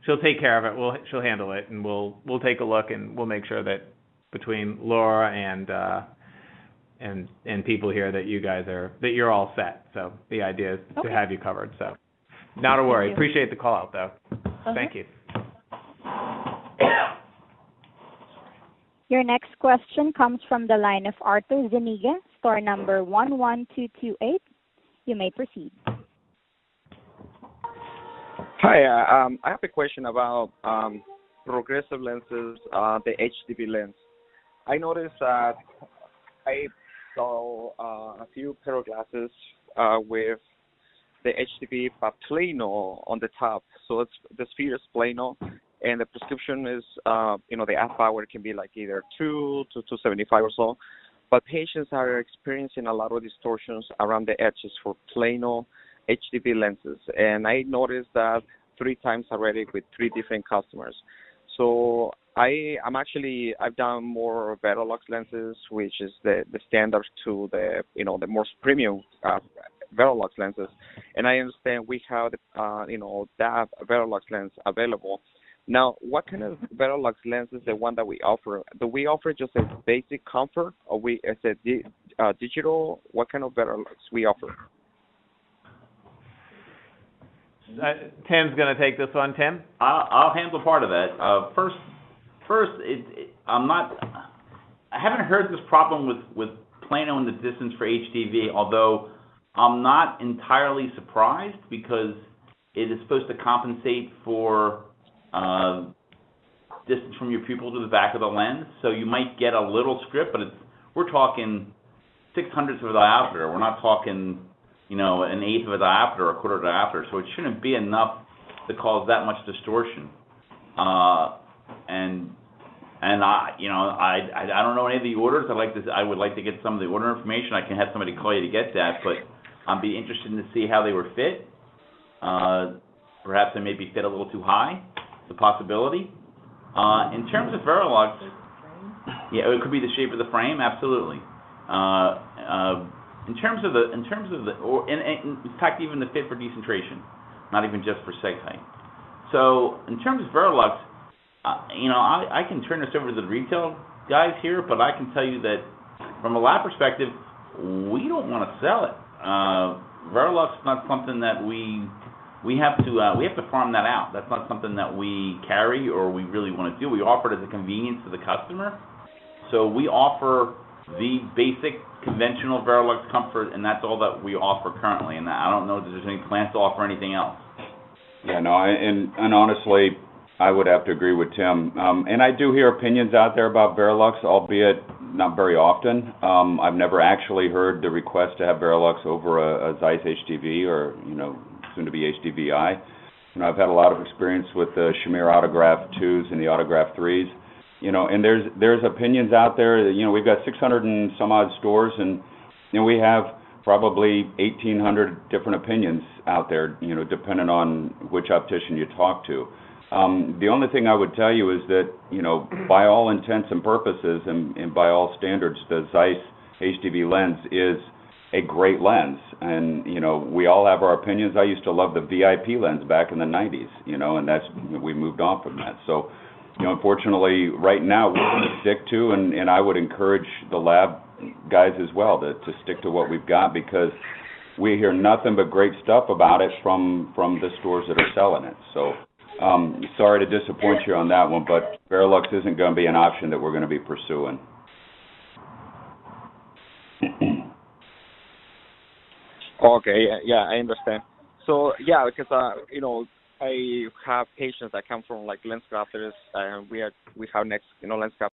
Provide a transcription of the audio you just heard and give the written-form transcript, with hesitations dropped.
she'll take care of it. She'll handle it, and we'll take a look, and we'll make sure that between Laura and people here that you're all set. So the idea is to have you covered. So not a worry. Appreciate the call out though. Thank you. Your next question comes from the line of Arthur Zuniga, store number 11228. You may proceed. Hi, I have a question about progressive lenses, the HDB lens. I noticed that I saw a few pair of glasses with the HDB but plano on the top. So the sphere is plano, and the prescription is, the F power can be like either 2 to 275 or so. But patients are experiencing a lot of distortions around the edges for plano HDB lenses. And I noticed that 3 times already with 3 different customers. So I've done more Verolux lenses, which is the standard to the most premium Verolux lenses. And I understand we have that Verolux lens available. Now, what kind of Verolux lens is the one that we offer? Do we offer just a basic comfort, or is it digital? What kind of Verolux we offer? Tim's going to take this one. Tim? I'll handle part of that. First, I haven't heard this problem with plano in the distance for HDV, although I'm not entirely surprised because it is supposed to compensate for distance from your pupil to the back of the lens. So you might get a little strip, but we're talking 600ths of a diopter. We're not talking, an eighth of a diopter or a quarter of a diopter. So it shouldn't be enough to cause that much distortion. And I don't know any of the orders. I would like to get some of the order information. I can have somebody call you to get that, but I'd be interested to see how they were fit. Perhaps they may be fit a little too high. It's a possibility. In terms of Verolux, yeah, it could be the shape of the frame. Absolutely. In fact, even the fit for decentration, not even just for seg height. So in terms of Verolux, I can turn this over to the retail guys here, but I can tell you that from a lab perspective, we don't want to sell it. Verolux is not something that we have to farm that out. That's not something that we carry or we really want to do. We offer it as a convenience to the customer. So we offer the basic conventional Verolux comfort, and that's all that we offer currently. And I don't know if there's any plans to offer anything else. Yeah, no, and honestly, I would have to agree with Tim. And I do hear opinions out there about Verolux, albeit not very often. I've never actually heard the request to have Verolux over a Zeiss HDV or, soon to be HDVI. I've had a lot of experience with the Shamir Autograph 2s and the Autograph 3s. And there's opinions out there. We've got 600 and some odd stores, and we have probably 1,800 different opinions out there, depending on which optician you talk to. The only thing I would tell you is that, by all intents and purposes and by all standards, the Zeiss HDV lens is a great lens. And, we all have our opinions. I used to love the VIP lens back in the 90s, and we moved on from that. So, unfortunately, right now, we're going to stick to, and I would encourage the lab guys as well to stick to what we've got, because we hear nothing but great stuff about it from the stores that are selling it. So, sorry to disappoint you on that one, but Verolux isn't going to be an option that we're going to be pursuing. Okay, yeah, I understand. So, yeah, because, I have patients that come from, lens crafters, and we have next, lens crafters